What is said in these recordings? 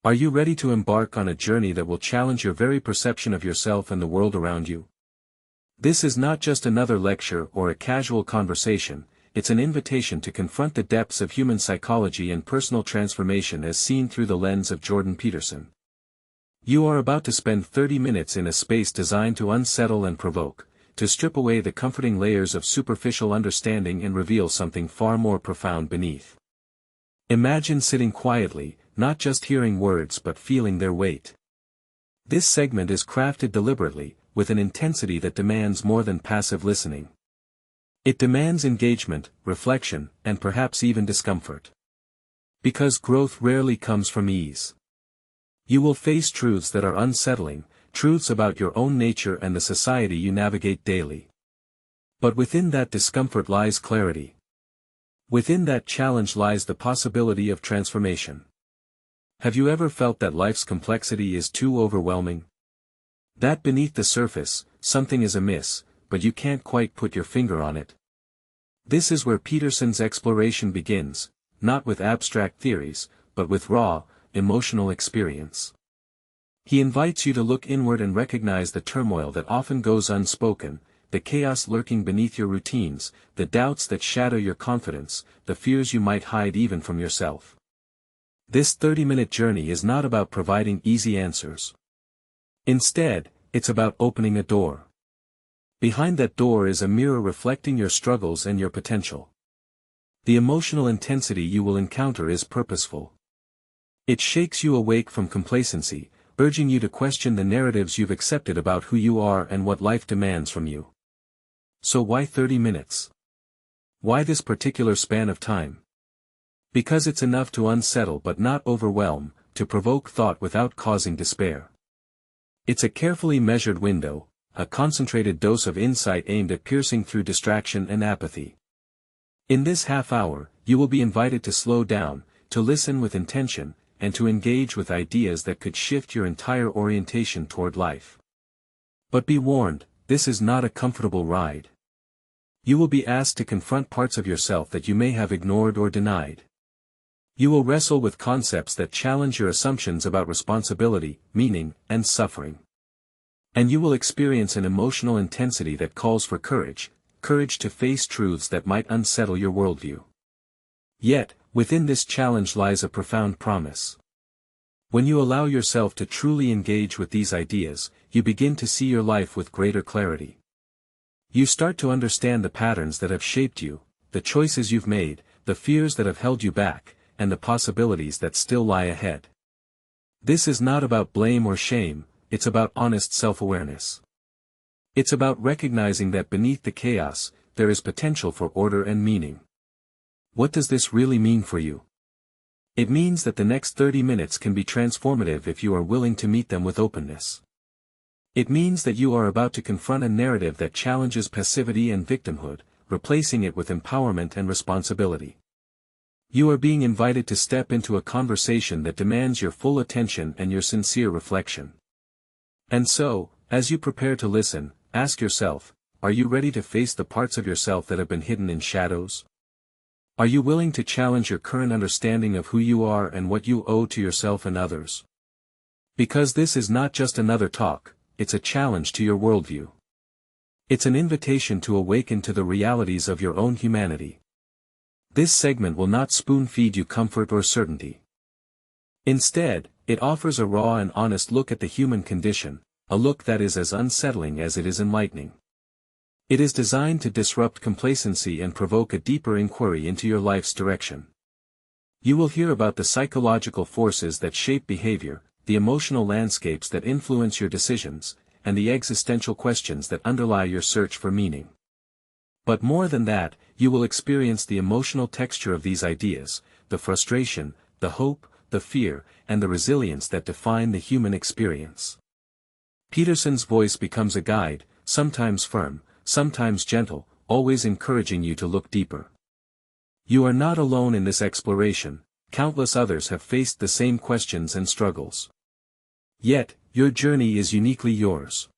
Are you ready to embark on a journey that will challenge your very perception of yourself and the world around you? This is not just another lecture or a casual conversation, it's an invitation to confront the depths of human psychology and personal transformation as seen through the lens of Jordan Peterson. You are about to spend 30 minutes in a space designed to unsettle and provoke, to strip away the comforting layers of superficial understanding and reveal something far more profound beneath. Imagine sitting quietly, not just hearing words but feeling their weight. This segment is crafted deliberately, with an intensity that demands more than passive listening. It demands engagement, reflection, and perhaps even discomfort. Because growth rarely comes from ease. You will face truths that are unsettling, truths about your own nature and the society you navigate daily. But within that discomfort lies clarity. Within that challenge lies the possibility of transformation. Have you ever felt that life's complexity is too overwhelming? That beneath the surface, something is amiss, but you can't quite put your finger on it. This is where Peterson's exploration begins, not with abstract theories, but with raw, emotional experience. He invites you to look inward and recognize the turmoil that often goes unspoken, the chaos lurking beneath your routines, the doubts that shadow your confidence, the fears you might hide even from yourself. This 30-minute journey is not about providing easy answers. Instead, it's about opening a door. Behind that door is a mirror reflecting your struggles and your potential. The emotional intensity you will encounter is purposeful. It shakes you awake from complacency, urging you to question the narratives you've accepted about who you are and what life demands from you. So why 30 minutes? Why this particular span of time? Because it's enough to unsettle but not overwhelm, to provoke thought without causing despair. It's a carefully measured window, a concentrated dose of insight aimed at piercing through distraction and apathy. In this half hour, you will be invited to slow down, to listen with intention, and to engage with ideas that could shift your entire orientation toward life. But be warned, this is not a comfortable ride. You will be asked to confront parts of yourself that you may have ignored or denied. You will wrestle with concepts that challenge your assumptions about responsibility, meaning, and suffering. And you will experience an emotional intensity that calls for courage, courage to face truths that might unsettle your worldview. Yet, within this challenge lies a profound promise. When you allow yourself to truly engage with these ideas, you begin to see your life with greater clarity. You start to understand the patterns that have shaped you, the choices you've made, the fears that have held you back, and the possibilities that still lie ahead. This is not about blame or shame, it's about honest self-awareness. It's about recognizing that beneath the chaos, there is potential for order and meaning. What does this really mean for you? It means that the next 30 minutes can be transformative if you are willing to meet them with openness. It means that you are about to confront a narrative that challenges passivity and victimhood, replacing it with empowerment and responsibility. You are being invited to step into a conversation that demands your full attention and your sincere reflection. And so, as you prepare to listen, ask yourself, are you ready to face the parts of yourself that have been hidden in shadows? Are you willing to challenge your current understanding of who you are and what you owe to yourself and others? Because this is not just another talk, it's a challenge to your worldview. It's an invitation to awaken to the realities of your own humanity. This segment will not spoon-feed you comfort or certainty. Instead, it offers a raw and honest look at the human condition, a look that is as unsettling as it is enlightening. It is designed to disrupt complacency and provoke a deeper inquiry into your life's direction. You will hear about the psychological forces that shape behavior, the emotional landscapes that influence your decisions, and the existential questions that underlie your search for meaning. But more than that, you will experience the emotional texture of these ideas, the frustration, the hope, the fear, and the resilience that define the human experience. Peterson's voice becomes a guide, sometimes firm, sometimes gentle, always encouraging you to look deeper. You are not alone in this exploration, countless others have faced the same questions and struggles. Yet, your journey is uniquely yours.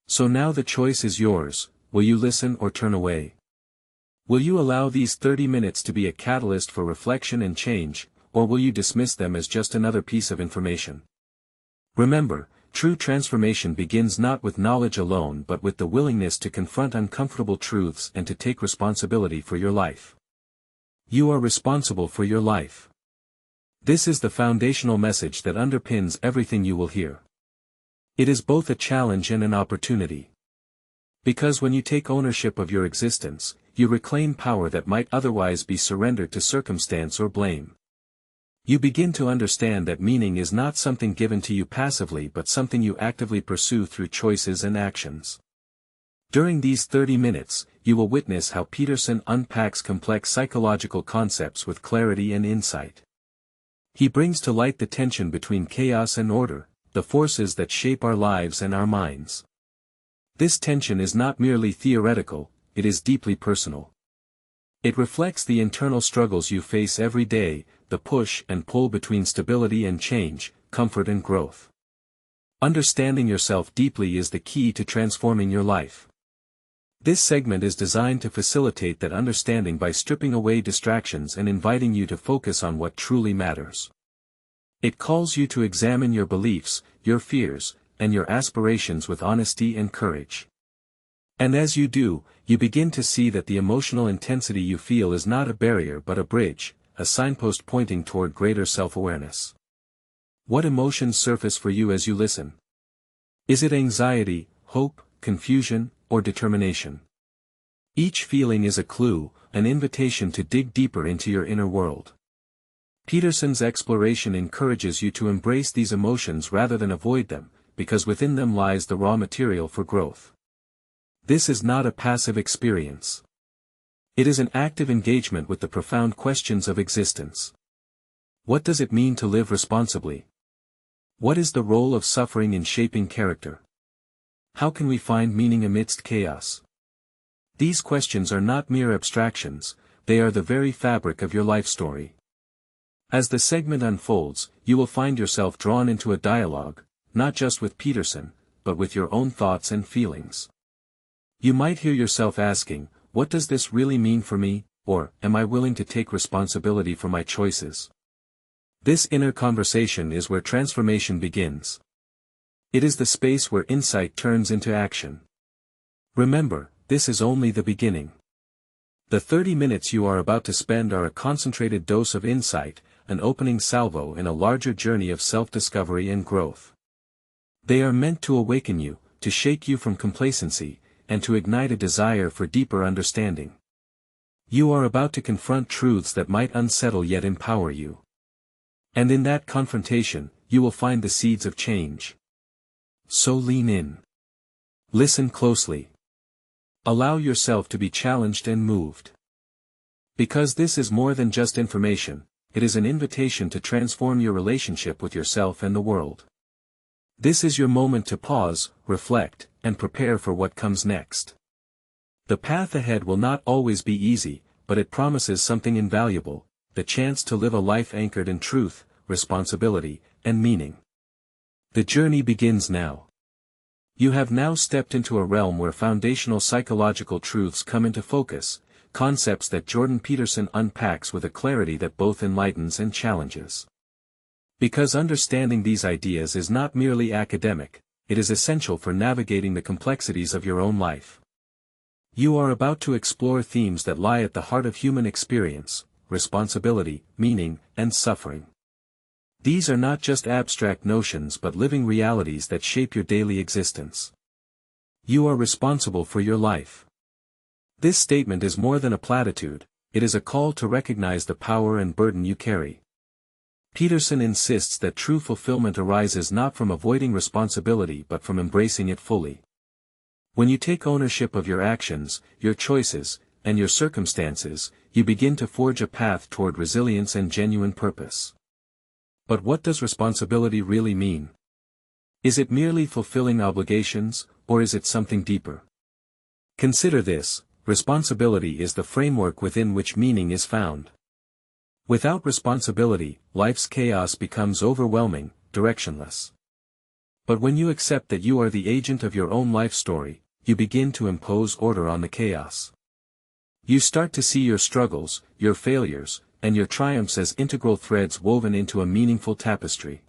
So now the choice is yours, will you listen or turn away? Will you allow these 30 minutes to be a catalyst for reflection and change, or will you dismiss them as just another piece of information? Remember, true transformation begins not with knowledge alone but with the willingness to confront uncomfortable truths and to take responsibility for your life. You are responsible for your life. This is the foundational message that underpins everything you will hear. It is both a challenge and an opportunity. Because when you take ownership of your existence, you reclaim power that might otherwise be surrendered to circumstance or blame. You begin to understand that meaning is not something given to you passively but something you actively pursue through choices and actions. During these 30 minutes, you will witness how Peterson unpacks complex psychological concepts with clarity and insight. He brings to light the tension between chaos and order, the forces that shape our lives and our minds. This tension is not merely theoretical, it is deeply personal. It reflects the internal struggles you face every day, the push and pull between stability and change, comfort and growth. Understanding yourself deeply is the key to transforming your life. This segment is designed to facilitate that understanding by stripping away distractions and inviting you to focus on what truly matters. It calls you to examine your beliefs, your fears, and your aspirations with honesty and courage. And as you do, you begin to see that the emotional intensity you feel is not a barrier but a bridge, a signpost pointing toward greater self-awareness. What emotions surface for you as you listen? Is it anxiety, hope, confusion, or determination? Each feeling is a clue, an invitation to dig deeper into your inner world. Peterson's exploration encourages you to embrace these emotions rather than avoid them, because within them lies the raw material for growth. This is not a passive experience. It is an active engagement with the profound questions of existence. What does it mean to live responsibly? What is the role of suffering in shaping character? How can we find meaning amidst chaos? These questions are not mere abstractions, they are the very fabric of your life story. As the segment unfolds, you will find yourself drawn into a dialogue, not just with Peterson, but with your own thoughts and feelings. You might hear yourself asking, what does this really mean for me, or, am I willing to take responsibility for my choices? This inner conversation is where transformation begins. It is the space where insight turns into action. Remember, this is only the beginning. The 30 minutes you are about to spend are a concentrated dose of insight, an opening salvo in a larger journey of self-discovery and growth. They are meant to awaken you, to shake you from complacency, and to ignite a desire for deeper understanding. You are about to confront truths that might unsettle yet empower you. And in that confrontation, you will find the seeds of change. So lean in. Listen closely. Allow yourself to be challenged and moved. Because this is more than just information, it is an invitation to transform your relationship with yourself and the world. This is your moment to pause, reflect, and prepare for what comes next. The path ahead will not always be easy, but it promises something invaluable, the chance to live a life anchored in truth, responsibility, and meaning. The journey begins now. You have now stepped into a realm where foundational psychological truths come into focus, concepts that Jordan Peterson unpacks with a clarity that both enlightens and challenges. Because understanding these ideas is not merely academic, it is essential for navigating the complexities of your own life. You are about to explore themes that lie at the heart of human experience: responsibility, meaning, and suffering. These are not just abstract notions but living realities that shape your daily existence. You are responsible for your life. This statement is more than a platitude, it is a call to recognize the power and burden you carry. Peterson insists that true fulfillment arises not from avoiding responsibility but from embracing it fully. When you take ownership of your actions, your choices, and your circumstances, you begin to forge a path toward resilience and genuine purpose. But what does responsibility really mean? Is it merely fulfilling obligations, or is it something deeper? Consider this: responsibility is the framework within which meaning is found. Without responsibility, life's chaos becomes overwhelming, directionless. But when you accept that you are the agent of your own life story, you begin to impose order on the chaos. You start to see your struggles, your failures, and your triumphs as integral threads woven into a meaningful tapestry.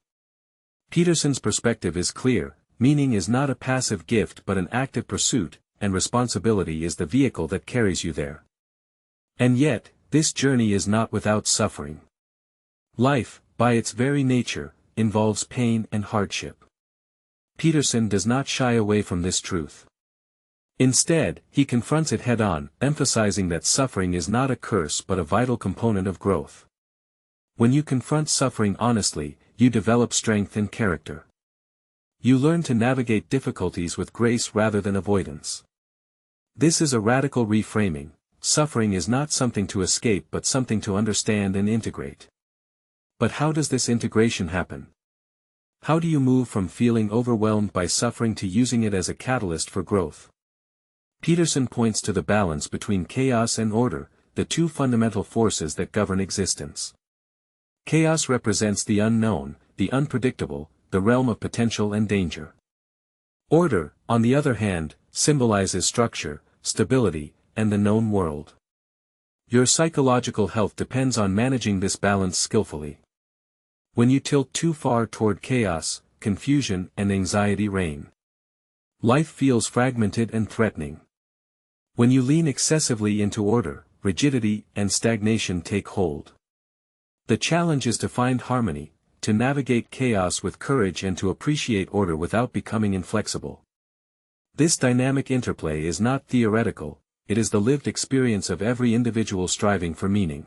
Peterson's perspective is clear: meaning is not a passive gift but an active pursuit, and responsibility is the vehicle that carries you there. And yet, this journey is not without suffering. Life, by its very nature, involves pain and hardship. Peterson does not shy away from this truth. Instead, he confronts it head-on, emphasizing that suffering is not a curse but a vital component of growth. When you confront suffering honestly, you develop strength and character. You learn to navigate difficulties with grace rather than avoidance. This is a radical reframing. Suffering is not something to escape but something to understand and integrate. But how does this integration happen? How do you move from feeling overwhelmed by suffering to using it as a catalyst for growth? Peterson points to the balance between chaos and order, the two fundamental forces that govern existence. Chaos represents the unknown, the unpredictable, the realm of potential and danger. Order, on the other hand, symbolizes structure, stability, and the known world. Your psychological health depends on managing this balance skillfully. When you tilt too far toward chaos, confusion and anxiety reign. Life feels fragmented and threatening. When you lean excessively into order, rigidity and stagnation take hold. The challenge is to find harmony, to navigate chaos with courage and to appreciate order without becoming inflexible. This dynamic interplay is not theoretical, it is the lived experience of every individual striving for meaning.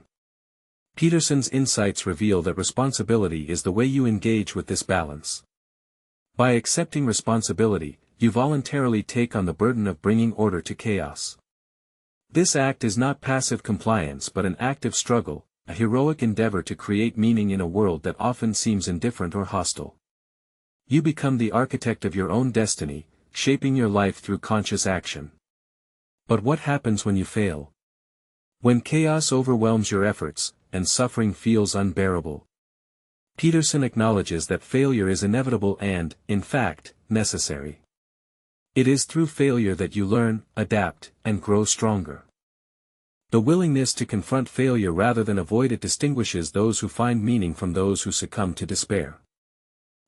Peterson's insights reveal that responsibility is the way you engage with this balance. By accepting responsibility, you voluntarily take on the burden of bringing order to chaos. This act is not passive compliance but an active struggle, a heroic endeavor to create meaning in a world that often seems indifferent or hostile. You become the architect of your own destiny, shaping your life through conscious action. But what happens when you fail? When chaos overwhelms your efforts, and suffering feels unbearable? Peterson acknowledges that failure is inevitable and, in fact, necessary. It is through failure that you learn, adapt, and grow stronger. The willingness to confront failure rather than avoid it distinguishes those who find meaning from those who succumb to despair.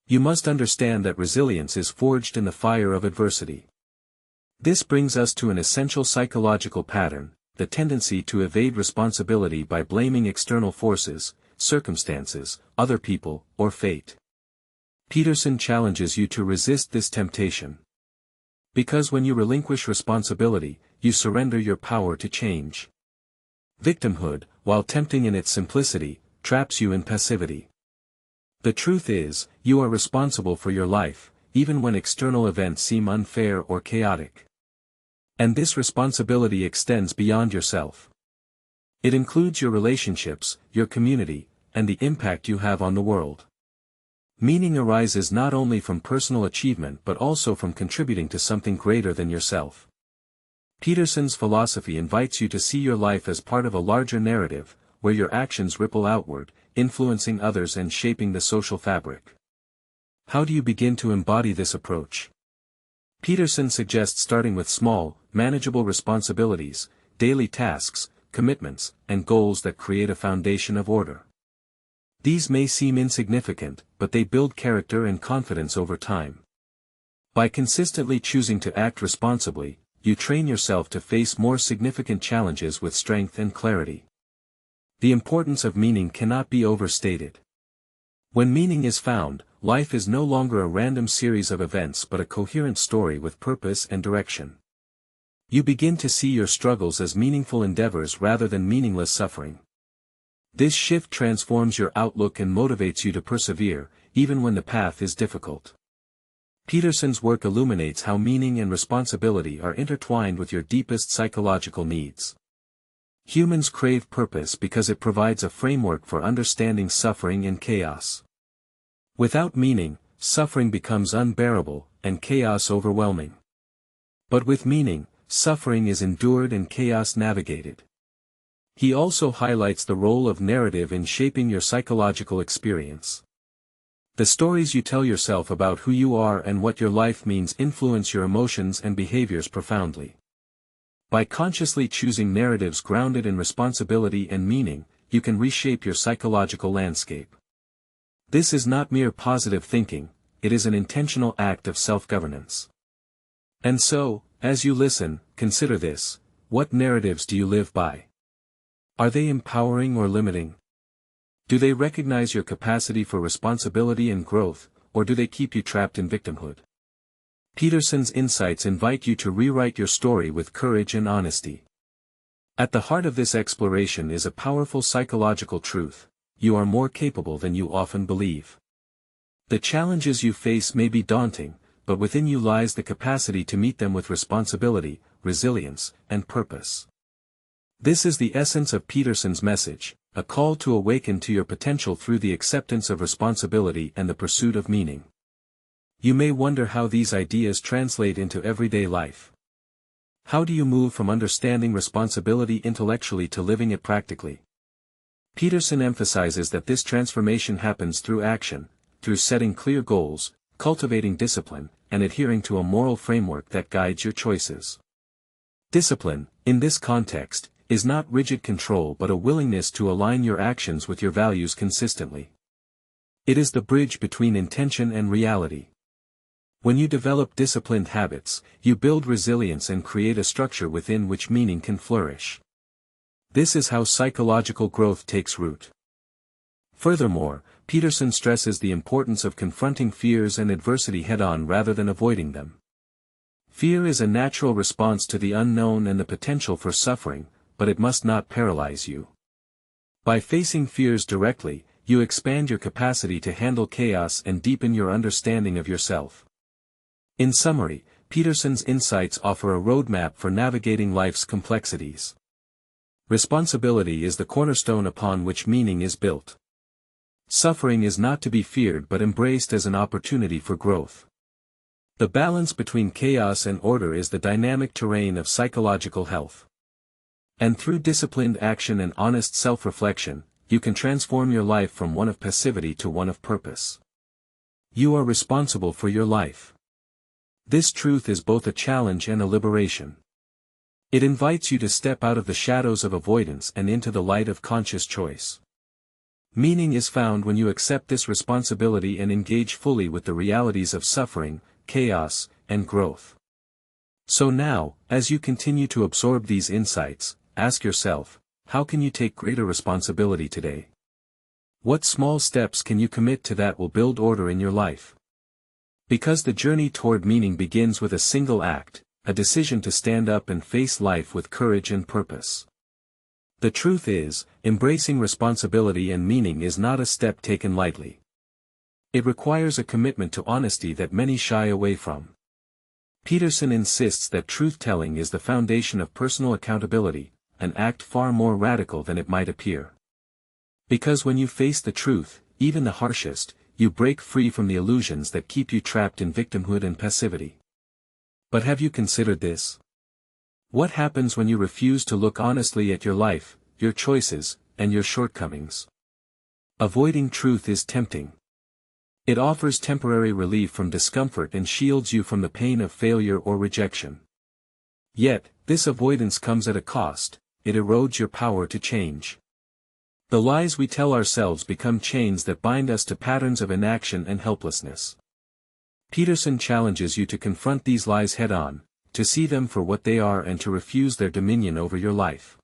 You must understand that resilience is forged in the fire of adversity. This brings us to an essential psychological pattern, the tendency to evade responsibility by blaming external forces, circumstances, other people, or fate. Peterson challenges you to resist this temptation. Because when you relinquish responsibility, you surrender your power to change. Victimhood, while tempting in its simplicity, traps you in passivity. The truth is, you are responsible for your life, even when external events seem unfair or chaotic. And this responsibility extends beyond yourself. It includes your relationships, your community, and the impact you have on the world. Meaning arises not only from personal achievement but also from contributing to something greater than yourself. Peterson's philosophy invites you to see your life as part of a larger narrative, where your actions ripple outward, influencing others and shaping the social fabric. How do you begin to embody this approach? Peterson suggests starting with small, manageable responsibilities, daily tasks, commitments, and goals that create a foundation of order. These may seem insignificant, but they build character and confidence over time. By consistently choosing to act responsibly, you train yourself to face more significant challenges with strength and clarity. The importance of meaning cannot be overstated. When meaning is found, life is no longer a random series of events but a coherent story with purpose and direction. You begin to see your struggles as meaningful endeavors rather than meaningless suffering. This shift transforms your outlook and motivates you to persevere, even when the path is difficult. Peterson's work illuminates how meaning and responsibility are intertwined with your deepest psychological needs. Humans crave purpose because it provides a framework for understanding suffering and chaos. Without meaning, suffering becomes unbearable, and chaos overwhelming. But with meaning, suffering is endured and chaos navigated. He also highlights the role of narrative in shaping your psychological experience. The stories you tell yourself about who you are and what your life means influence your emotions and behaviors profoundly. By consciously choosing narratives grounded in responsibility and meaning, you can reshape your psychological landscape. This is not mere positive thinking, it is an intentional act of self-governance. And so, as you listen, consider this: what narratives do you live by? Are they empowering or limiting? Do they recognize your capacity for responsibility and growth, or do they keep you trapped in victimhood? Peterson's insights invite you to rewrite your story with courage and honesty. At the heart of this exploration is a powerful psychological truth: you are more capable than you often believe. The challenges you face may be daunting, but within you lies the capacity to meet them with responsibility, resilience, and purpose. This is the essence of Peterson's message, a call to awaken to your potential through the acceptance of responsibility and the pursuit of meaning. You may wonder how these ideas translate into everyday life. How do you move from understanding responsibility intellectually to living it practically? Peterson emphasizes that this transformation happens through action, through setting clear goals, cultivating discipline, and adhering to a moral framework that guides your choices. Discipline, in this context, is not rigid control but a willingness to align your actions with your values consistently. It is the bridge between intention and reality. When you develop disciplined habits, you build resilience and create a structure within which meaning can flourish. This is how psychological growth takes root. Furthermore, Peterson stresses the importance of confronting fears and adversity head-on rather than avoiding them. Fear is a natural response to the unknown and the potential for suffering, but it must not paralyze you. By facing fears directly, you expand your capacity to handle chaos and deepen your understanding of yourself. In summary, Peterson's insights offer a roadmap for navigating life's complexities. Responsibility is the cornerstone upon which meaning is built. Suffering is not to be feared but embraced as an opportunity for growth. The balance between chaos and order is the dynamic terrain of psychological health. And through disciplined action and honest self-reflection, you can transform your life from one of passivity to one of purpose. You are responsible for your life. This truth is both a challenge and a liberation. It invites you to step out of the shadows of avoidance and into the light of conscious choice. Meaning is found when you accept this responsibility and engage fully with the realities of suffering, chaos, and growth. So now, as you continue to absorb these insights, ask yourself, how can you take greater responsibility today? What small steps can you commit to that will build order in your life? Because the journey toward meaning begins with a single act, a decision to stand up and face life with courage and purpose. The truth is, embracing responsibility and meaning is not a step taken lightly. It requires a commitment to honesty that many shy away from. Peterson insists that truth-telling is the foundation of personal accountability, an act far more radical than it might appear. Because when you face the truth, even the harshest, you break free from the illusions that keep you trapped in victimhood and passivity. But have you considered this? What happens when you refuse to look honestly at your life, your choices, and your shortcomings? Avoiding truth is tempting. It offers temporary relief from discomfort and shields you from the pain of failure or rejection. Yet, this avoidance comes at a cost: it erodes your power to change. The lies we tell ourselves become chains that bind us to patterns of inaction and helplessness. Peterson challenges you to confront these lies head-on, to see them for what they are and to refuse their dominion over your life.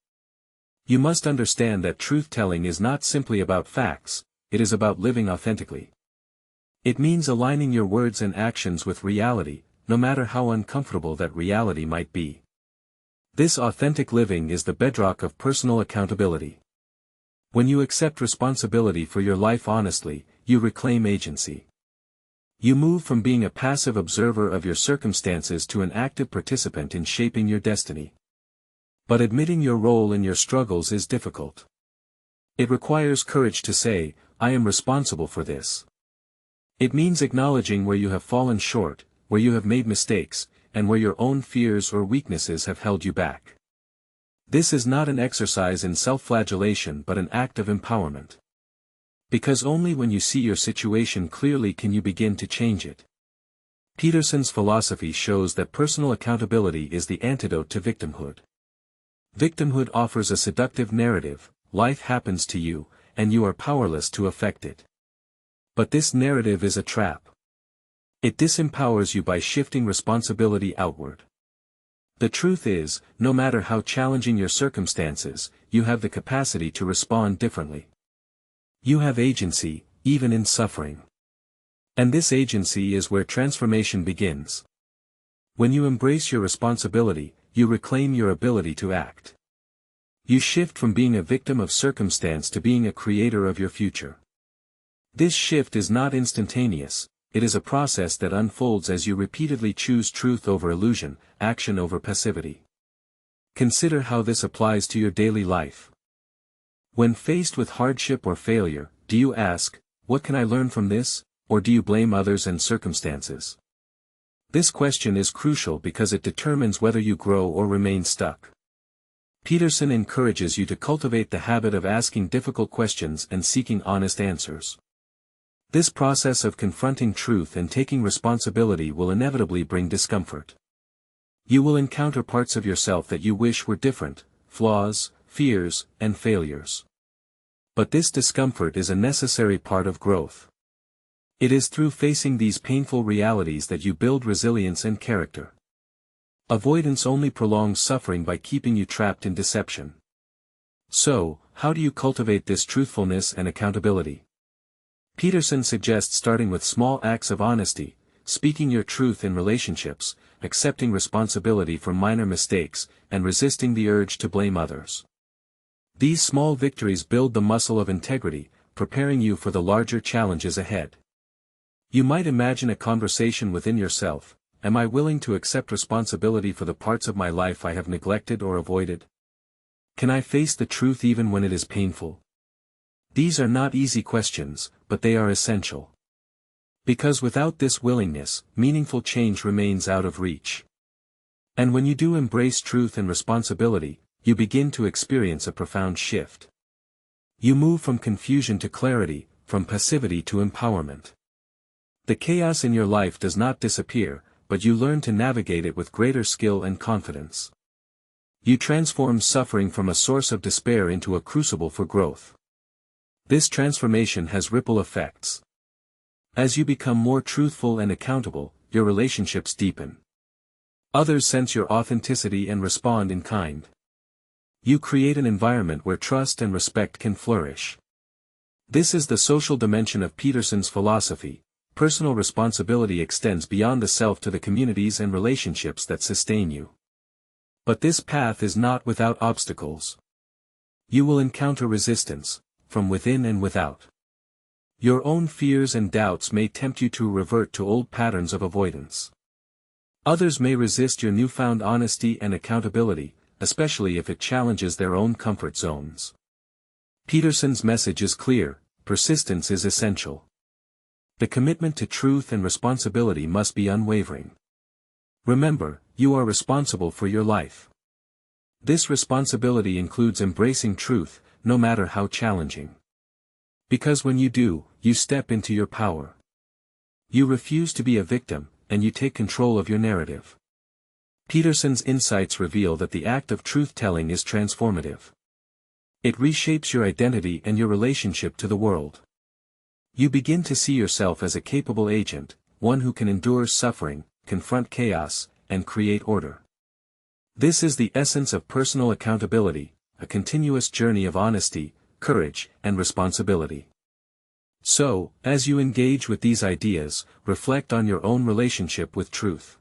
You must understand that truth-telling is not simply about facts, it is about living authentically. It means aligning your words and actions with reality, no matter how uncomfortable that reality might be. This authentic living is the bedrock of personal accountability. When you accept responsibility for your life honestly, you reclaim agency. You move from being a passive observer of your circumstances to an active participant in shaping your destiny. But admitting your role in your struggles is difficult. It requires courage to say, I am responsible for this. It means acknowledging where you have fallen short, where you have made mistakes, and where your own fears or weaknesses have held you back. This is not an exercise in self-flagellation but an act of empowerment. Because only when you see your situation clearly can you begin to change it. Peterson's philosophy shows that personal accountability is the antidote to victimhood. Victimhood offers a seductive narrative, life happens to you, and you are powerless to affect it. But this narrative is a trap. It disempowers you by shifting responsibility outward. The truth is, no matter how challenging your circumstances, you have the capacity to respond differently. You have agency, even in suffering. And this agency is where transformation begins. When you embrace your responsibility, you reclaim your ability to act. You shift from being a victim of circumstance to being a creator of your future. This shift is not instantaneous, it is a process that unfolds as you repeatedly choose truth over illusion, action over passivity. Consider how this applies to your daily life. When faced with hardship or failure, do you ask, "What can I learn from this?" or do you blame others and circumstances? This question is crucial because it determines whether you grow or remain stuck. Peterson encourages you to cultivate the habit of asking difficult questions and seeking honest answers. This process of confronting truth and taking responsibility will inevitably bring discomfort. You will encounter parts of yourself that you wish were different, flaws, fears, and failures. But this discomfort is a necessary part of growth. It is through facing these painful realities that you build resilience and character. Avoidance only prolongs suffering by keeping you trapped in deception. So, how do you cultivate this truthfulness and accountability? Peterson suggests starting with small acts of honesty, speaking your truth in relationships, accepting responsibility for minor mistakes, and resisting the urge to blame others. These small victories build the muscle of integrity, preparing you for the larger challenges ahead. You might imagine a conversation within yourself: am I willing to accept responsibility for the parts of my life I have neglected or avoided? Can I face the truth even when it is painful? These are not easy questions, but they are essential. Because without this willingness, meaningful change remains out of reach. And when you do embrace truth and responsibility, you begin to experience a profound shift. You move from confusion to clarity, from passivity to empowerment. The chaos in your life does not disappear, but you learn to navigate it with greater skill and confidence. You transform suffering from a source of despair into a crucible for growth. This transformation has ripple effects. As you become more truthful and accountable, your relationships deepen. Others sense your authenticity and respond in kind. You create an environment where trust and respect can flourish. This is the social dimension of Peterson's philosophy. Personal responsibility extends beyond the self to the communities and relationships that sustain you. But this path is not without obstacles. You will encounter resistance, from within and without. Your own fears and doubts may tempt you to revert to old patterns of avoidance. Others may resist your newfound honesty and accountability, especially if it challenges their own comfort zones. Peterson's message is clear: persistence is essential. The commitment to truth and responsibility must be unwavering. Remember, you are responsible for your life. This responsibility includes embracing truth, no matter how challenging. Because when you do, you step into your power. You refuse to be a victim, and you take control of your narrative. Peterson's insights reveal that the act of truth-telling is transformative. It reshapes your identity and your relationship to the world. You begin to see yourself as a capable agent, one who can endure suffering, confront chaos, and create order. This is the essence of personal accountability, a continuous journey of honesty, courage, and responsibility. So, as you engage with these ideas, reflect on your own relationship with truth.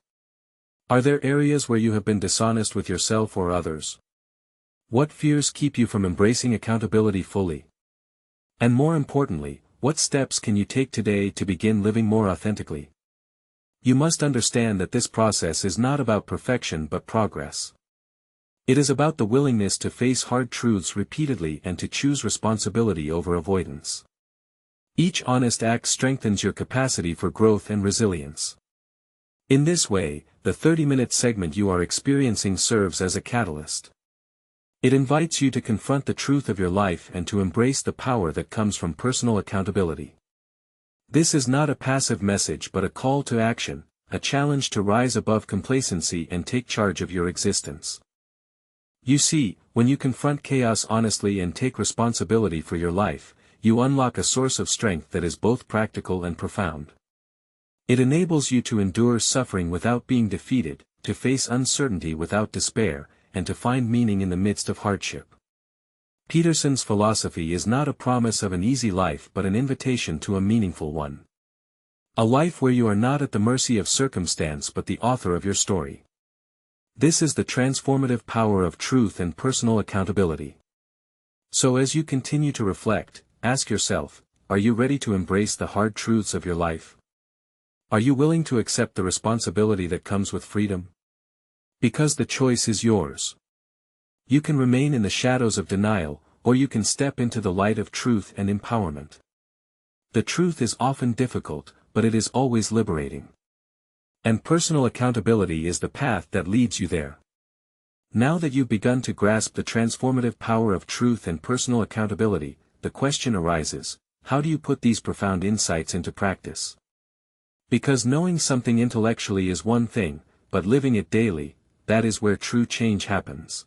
Are there areas where you have been dishonest with yourself or others? What fears keep you from embracing accountability fully? And more importantly, what steps can you take today to begin living more authentically? You must understand that this process is not about perfection but progress. It is about the willingness to face hard truths repeatedly and to choose responsibility over avoidance. Each honest act strengthens your capacity for growth and resilience. In this way, the 30-minute segment you are experiencing serves as a catalyst. It invites you to confront the truth of your life and to embrace the power that comes from personal accountability. This is not a passive message but a call to action, a challenge to rise above complacency and take charge of your existence. You see, when you confront chaos honestly and take responsibility for your life, you unlock a source of strength that is both practical and profound. It enables you to endure suffering without being defeated, to face uncertainty without despair, and to find meaning in the midst of hardship. Peterson's philosophy is not a promise of an easy life but an invitation to a meaningful one. A life where you are not at the mercy of circumstance but the author of your story. This is the transformative power of truth and personal accountability. So as you continue to reflect, ask yourself, are you ready to embrace the hard truths of your life? Are you willing to accept the responsibility that comes with freedom? Because the choice is yours. You can remain in the shadows of denial, or you can step into the light of truth and empowerment. The truth is often difficult, but it is always liberating. And personal accountability is the path that leads you there. Now that you've begun to grasp the transformative power of truth and personal accountability, the question arises, how do you put these profound insights into practice? Because knowing something intellectually is one thing, but living it daily, that is where true change happens.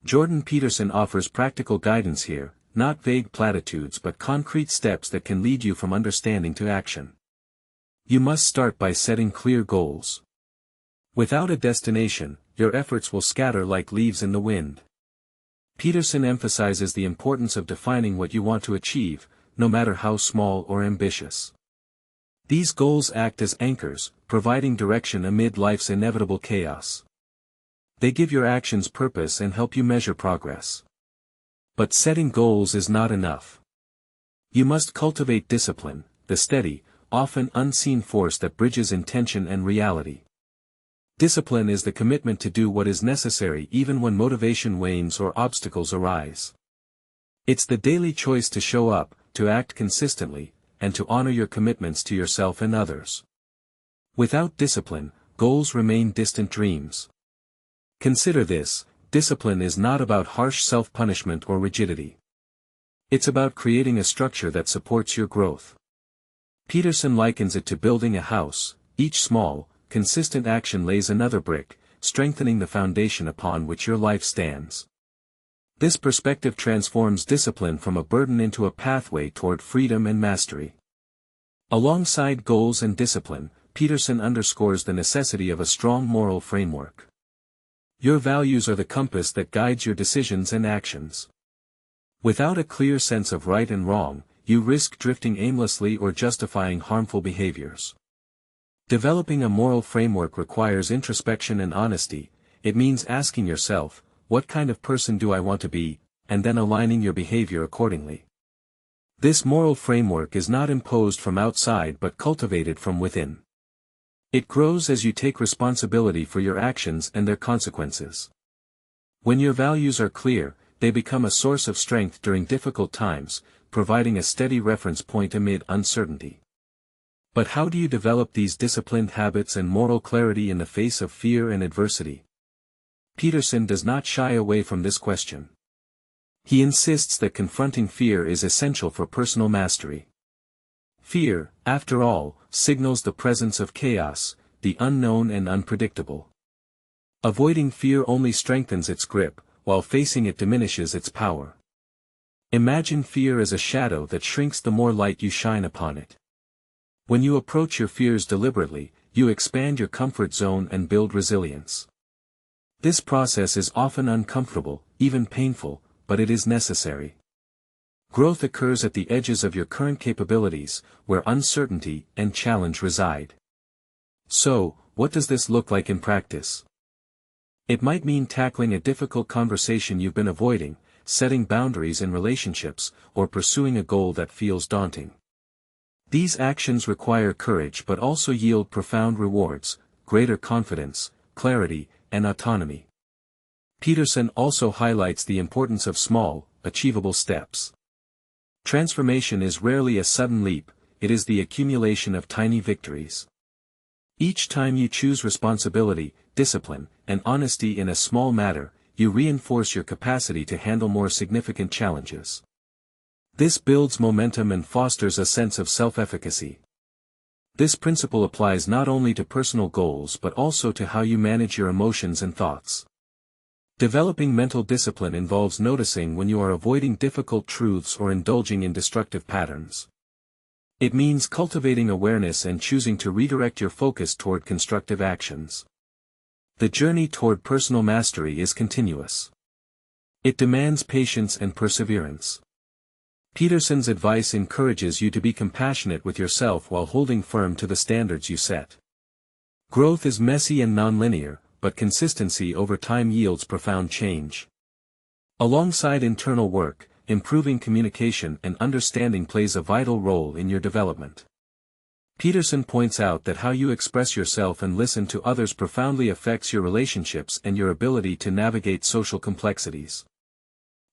Jordan Peterson offers practical guidance here, not vague platitudes but concrete steps that can lead you from understanding to action. You must start by setting clear goals. Without a destination, your efforts will scatter like leaves in the wind. Peterson emphasizes the importance of defining what you want to achieve, no matter how small or ambitious. These goals act as anchors, providing direction amid life's inevitable chaos. They give your actions purpose and help you measure progress. But setting goals is not enough. You must cultivate discipline, the steady, often unseen force that bridges intention and reality. Discipline is the commitment to do what is necessary even when motivation wanes or obstacles arise. It's the daily choice to show up, to act consistently, and to honor your commitments to yourself and others. Without discipline, goals remain distant dreams. Consider this, discipline is not about harsh self-punishment or rigidity. It's about creating a structure that supports your growth. Peterson likens it to building a house. Each small, consistent action lays another brick, strengthening the foundation upon which your life stands. This perspective transforms discipline from a burden into a pathway toward freedom and mastery. Alongside goals and discipline, Peterson underscores the necessity of a strong moral framework. Your values are the compass that guides your decisions and actions. Without a clear sense of right and wrong, you risk drifting aimlessly or justifying harmful behaviors. Developing a moral framework requires introspection and honesty. It means asking yourself, what kind of person do I want to be, and then aligning your behavior accordingly. This moral framework is not imposed from outside but cultivated from within. It grows as you take responsibility for your actions and their consequences. When your values are clear, they become a source of strength during difficult times, providing a steady reference point amid uncertainty. But how do you develop these disciplined habits and moral clarity in the face of fear and adversity? Peterson does not shy away from this question. He insists that confronting fear is essential for personal mastery. Fear, after all, signals the presence of chaos, the unknown and unpredictable. Avoiding fear only strengthens its grip, while facing it diminishes its power. Imagine fear as a shadow that shrinks the more light you shine upon it. When you approach your fears deliberately, you expand your comfort zone and build resilience. This process is often uncomfortable, even painful, but it is necessary. Growth occurs at the edges of your current capabilities, where uncertainty and challenge reside. So, what does this look like in practice? It might mean tackling a difficult conversation you've been avoiding, setting boundaries in relationships, or pursuing a goal that feels daunting. These actions require courage but also yield profound rewards, greater confidence, clarity, and autonomy. Peterson also highlights the importance of small, achievable steps. Transformation is rarely a sudden leap, it is the accumulation of tiny victories. Each time you choose responsibility, discipline, and honesty in a small matter, you reinforce your capacity to handle more significant challenges. This builds momentum and fosters a sense of self-efficacy. This principle applies not only to personal goals but also to how you manage your emotions and thoughts. Developing mental discipline involves noticing when you are avoiding difficult truths or indulging in destructive patterns. It means cultivating awareness and choosing to redirect your focus toward constructive actions. The journey toward personal mastery is continuous. It demands patience and perseverance. Peterson's advice encourages you to be compassionate with yourself while holding firm to the standards you set. Growth is messy and nonlinear, but consistency over time yields profound change. Alongside internal work, improving communication and understanding plays a vital role in your development. Peterson points out that how you express yourself and listen to others profoundly affects your relationships and your ability to navigate social complexities.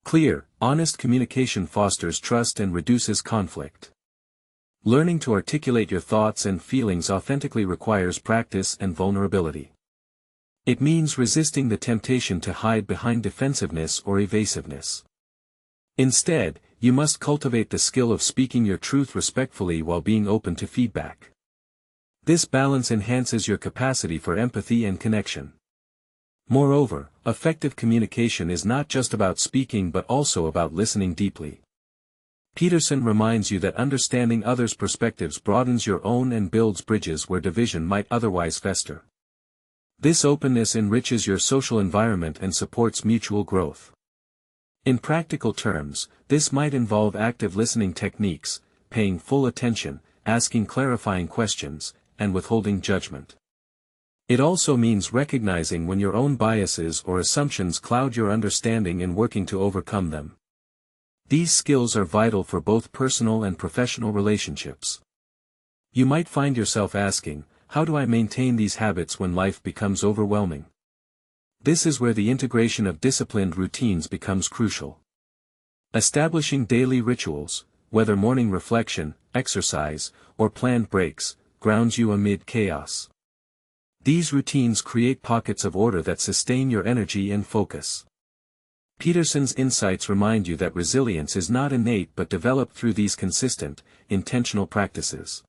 Clear, honest communication fosters trust and reduces conflict. Learning to articulate your thoughts and feelings authentically requires practice and vulnerability. It means resisting the temptation to hide behind defensiveness or evasiveness. Instead, you must cultivate the skill of speaking your truth respectfully while being open to feedback. This balance enhances your capacity for empathy and connection. Moreover, effective communication is not just about speaking but also about listening deeply. Peterson reminds you that understanding others' perspectives broadens your own and builds bridges where division might otherwise fester. This openness enriches your social environment and supports mutual growth. In practical terms, this might involve active listening techniques, paying full attention, asking clarifying questions, and withholding judgment. It also means recognizing when your own biases or assumptions cloud your understanding and working to overcome them. These skills are vital for both personal and professional relationships. You might find yourself asking, how do I maintain these habits when life becomes overwhelming? This is where the integration of disciplined routines becomes crucial. Establishing daily rituals, whether morning reflection, exercise, or planned breaks, grounds you amid chaos. These routines create pockets of order that sustain your energy and focus. Peterson's insights remind you that resilience is not innate but developed through these consistent, intentional practices.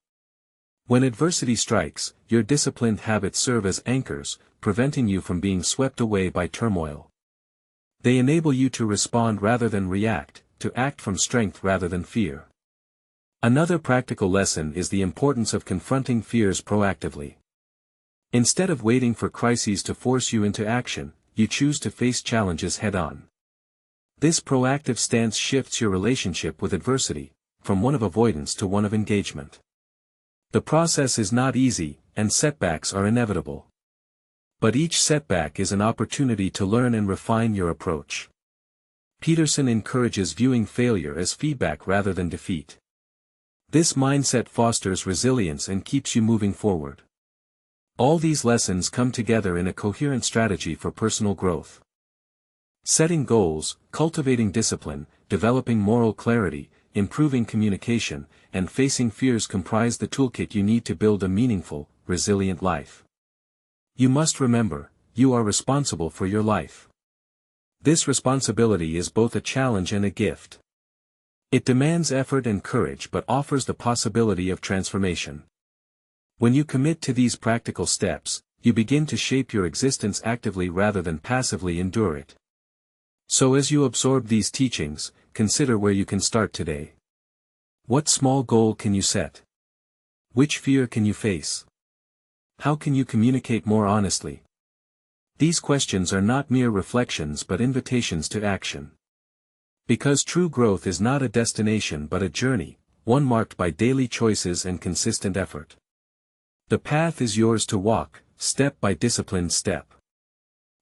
When adversity strikes, your disciplined habits serve as anchors, preventing you from being swept away by turmoil. They enable you to respond rather than react, to act from strength rather than fear. Another practical lesson is the importance of confronting fears proactively. Instead of waiting for crises to force you into action, you choose to face challenges head-on. This proactive stance shifts your relationship with adversity, from one of avoidance to one of engagement. The process is not easy, and setbacks are inevitable. But each setback is an opportunity to learn and refine your approach. Peterson encourages viewing failure as feedback rather than defeat. This mindset fosters resilience and keeps you moving forward. All these lessons come together in a coherent strategy for personal growth. Setting goals, cultivating discipline, developing moral clarity, improving communication, and facing fears comprise the toolkit you need to build a meaningful, resilient life. You must remember, you are responsible for your life. This responsibility is both a challenge and a gift. It demands effort and courage but offers the possibility of transformation. When you commit to these practical steps, you begin to shape your existence actively rather than passively endure it. So as you absorb these teachings, consider where you can start today. What small goal can you set? Which fear can you face? How can you communicate more honestly? These questions are not mere reflections but invitations to action. Because true growth is not a destination but a journey, one marked by daily choices and consistent effort. The path is yours to walk, step by disciplined step.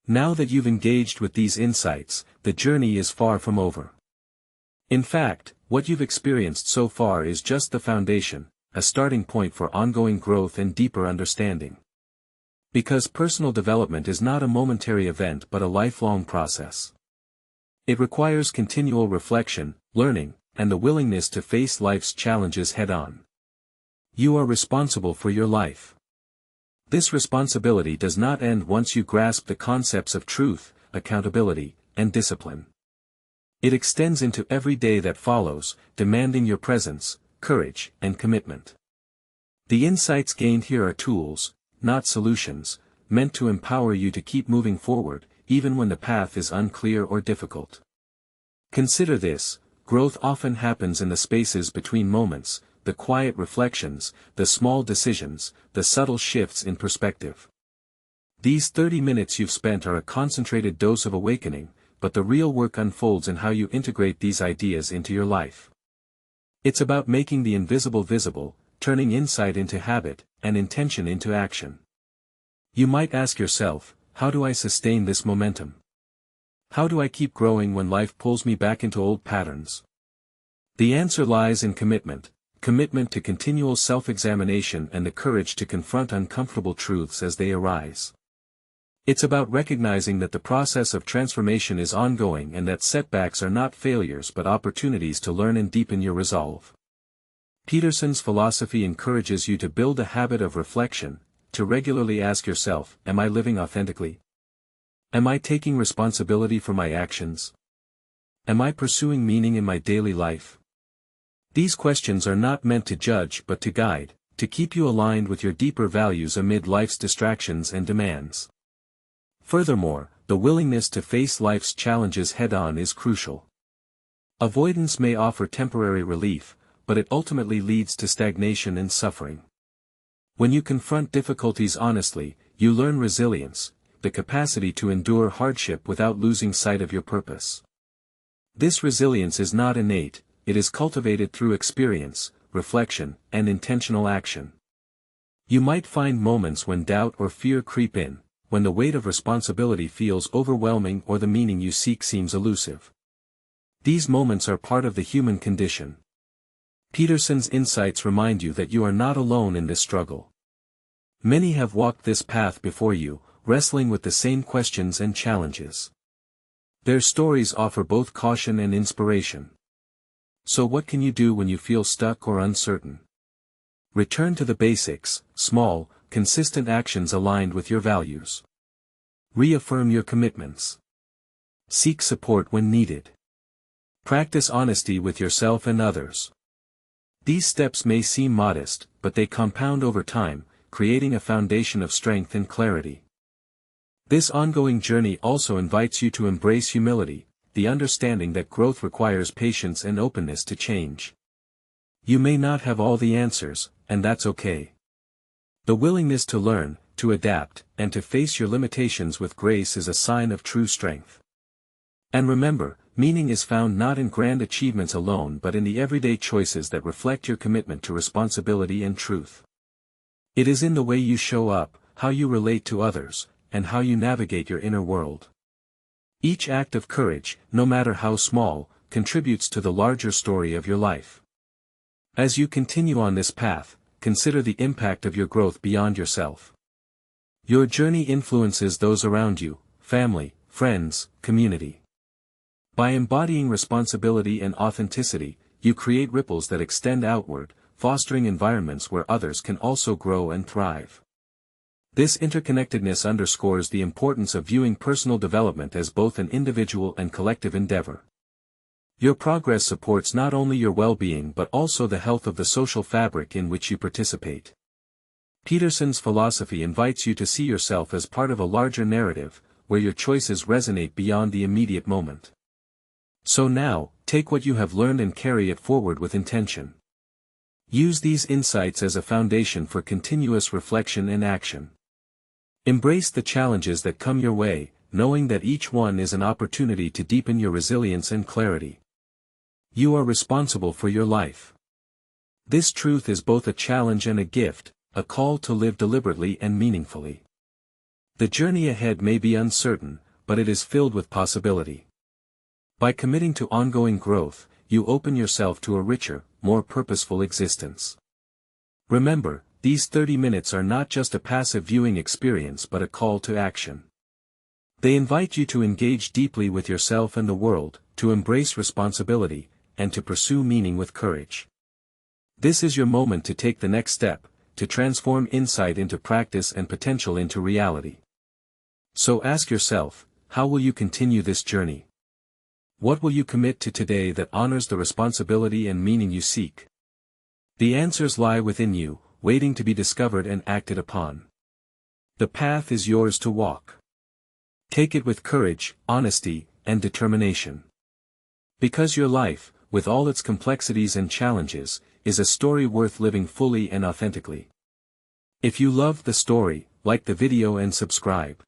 Now that you've engaged with these insights, the journey is far from over. In fact, what you've experienced so far is just the foundation, a starting point for ongoing growth and deeper understanding. Because personal development is not a momentary event but a lifelong process. It requires continual reflection, learning, and the willingness to face life's challenges head-on. You are responsible for your life. This responsibility does not end once you grasp the concepts of truth, accountability, and discipline. It extends into every day that follows, demanding your presence, courage, and commitment. The insights gained here are tools, not solutions, meant to empower you to keep moving forward, even when the path is unclear or difficult. Consider this: growth often happens in the spaces between moments, the quiet reflections, the small decisions, the subtle shifts in perspective. These 30 minutes you've spent are a concentrated dose of awakening, but the real work unfolds in how you integrate these ideas into your life. It's about making the invisible visible, turning insight into habit, and intention into action. You might ask yourself, how do I sustain this momentum? How do I keep growing when life pulls me back into old patterns? The answer lies in commitment to continual self-examination and the courage to confront uncomfortable truths as they arise. It's about recognizing that the process of transformation is ongoing and that setbacks are not failures but opportunities to learn and deepen your resolve. Peterson's philosophy encourages you to build a habit of reflection, to regularly ask yourself, am I living authentically? Am I taking responsibility for my actions? Am I pursuing meaning in my daily life? These questions are not meant to judge but to guide, to keep you aligned with your deeper values amid life's distractions and demands. Furthermore, the willingness to face life's challenges head-on is crucial. Avoidance may offer temporary relief, but it ultimately leads to stagnation and suffering. When you confront difficulties honestly, you learn resilience, the capacity to endure hardship without losing sight of your purpose. This resilience is not innate, it is cultivated through experience, reflection, and intentional action. You might find moments when doubt or fear creep in, when the weight of responsibility feels overwhelming or the meaning you seek seems elusive. These moments are part of the human condition. Peterson's insights remind you that you are not alone in this struggle. Many have walked this path before you, wrestling with the same questions and challenges. Their stories offer both caution and inspiration. So what can you do when you feel stuck or uncertain? Return to the basics: small, consistent actions aligned with your values. Reaffirm your commitments. Seek support when needed. Practice honesty with yourself and others. These steps may seem modest, but they compound over time, creating a foundation of strength and clarity. This ongoing journey also invites you to embrace humility, the understanding that growth requires patience and openness to change. You may not have all the answers, and that's okay. The willingness to learn, to adapt, and to face your limitations with grace is a sign of true strength. And remember, meaning is found not in grand achievements alone but in the everyday choices that reflect your commitment to responsibility and truth. It is in the way you show up, how you relate to others, and how you navigate your inner world. Each act of courage, no matter how small, contributes to the larger story of your life. As you continue on this path, consider the impact of your growth beyond yourself. Your journey influences those around you, family, friends, community. By embodying responsibility and authenticity, you create ripples that extend outward, fostering environments where others can also grow and thrive. This interconnectedness underscores the importance of viewing personal development as both an individual and collective endeavor. Your progress supports not only your well-being but also the health of the social fabric in which you participate. Peterson's philosophy invites you to see yourself as part of a larger narrative, where your choices resonate beyond the immediate moment. So now, take what you have learned and carry it forward with intention. Use these insights as a foundation for continuous reflection and action. Embrace the challenges that come your way, knowing that each one is an opportunity to deepen your resilience and clarity. You are responsible for your life. This truth is both a challenge and a gift, a call to live deliberately and meaningfully. The journey ahead may be uncertain, but it is filled with possibility. By committing to ongoing growth, you open yourself to a richer, more purposeful existence. Remember, these 30 minutes are not just a passive viewing experience but a call to action. They invite you to engage deeply with yourself and the world, to embrace responsibility, and to pursue meaning with courage. This is your moment to take the next step, to transform insight into practice and potential into reality. So ask yourself, how will you continue this journey? What will you commit to today that honors the responsibility and meaning you seek? The answers lie within you, waiting to be discovered and acted upon. The path is yours to walk. Take it with courage, honesty, and determination. Because your life, with all its complexities and challenges, is a story worth living fully and authentically. If you loved the story, like the video and subscribe.